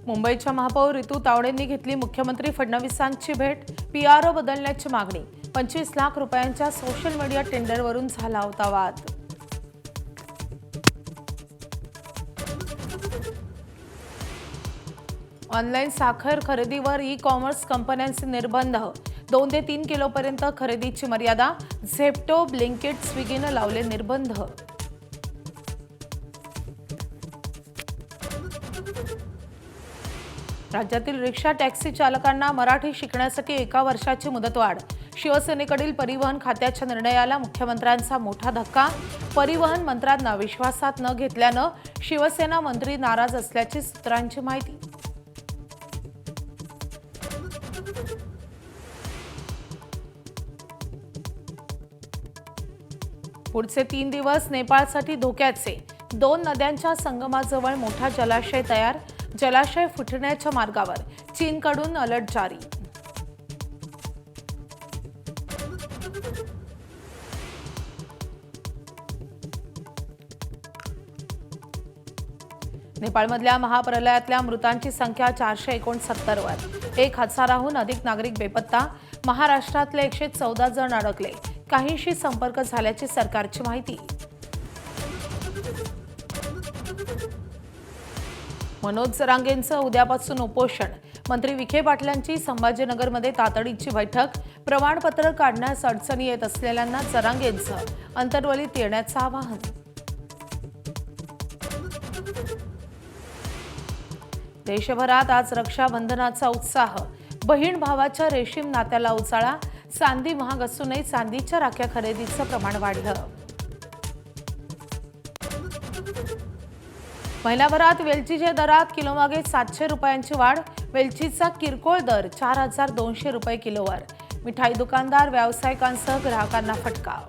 मुंबईच्या महापौर ऋतू तावडेंनी घेतली मुख्यमंत्री फडणवीसांची भेट। पीआरओ बदलण्याची मागणी। 25 लाख रुपयांच्या सोशल मीडिया टेंडरवरून झाला होता वाद। ऑनलाईन साखर खरेदीवर ई-कॉमर्स कंपन्यांचे निर्बंध। 2 ते 3 किलोपर्यंत खरेदीची मर्यादा। झेप्टो, ब्लिंकिट, स्विगीनं लावले निर्बंध। राज्यातील रिक्षा टॅक्सी चालकांना मराठी शिकण्यासाठी 1 वर्षाची मुदतवाढ। शिवसेनेकडील परिवहन खात्याच्या निर्णयाला मुख्यमंत्र्यांचा मोठा धक्का। परिवहन मंत्र्यांना विश्वासात न घेतल्यानं शिवसेना मंत्री नाराज असल्याची सूत्रांची माहिती। पुढचे 3 दिवस नेपाळसाठी धोक्याचे। 2 नद्यांच्या संगमाजवळ मोठा जलाशय तयार। जलाशय फुटण्याच्या मार्गावर। चीनकडून अलर्ट जारी। नेपाळमधल्या महाप्रलयातल्या मृतांची संख्या 469 वर। 1000हून अधिक नागरिक बेपत्ता। महाराष्ट्रातले 114 जण अडकले। काहींशी संपर्क झाल्याची सरकारची माहिती। मनोज जरांगेंचं उद्यापासून उपोषण। मंत्री विखे पाटलांची संभाजीनगरमध्ये तातडीची बैठक। प्रमाणपत्र काढण्यास अडचणी येत असलेल्यांना जरांगेंचं अंतर्वलीत येण्याचं आवाहन। देशभरात आज रक्षाबंधनाचा उत्साह। बहीण भावाच्या रेशीम नात्याला उजाळा। चांदी महाग असूनही चांदीच्या राख्या खरेदीचं प्रमाण वाढलं। महिनाभरात वेलचीच्या दरात किलोमागे 700 रुपयांची वाढ। वेलचीचा किरकोळ दर 4200 रुपये किलोवर। मिठाई दुकानदार, व्यावसायिकांसह ग्राहकांना फटका।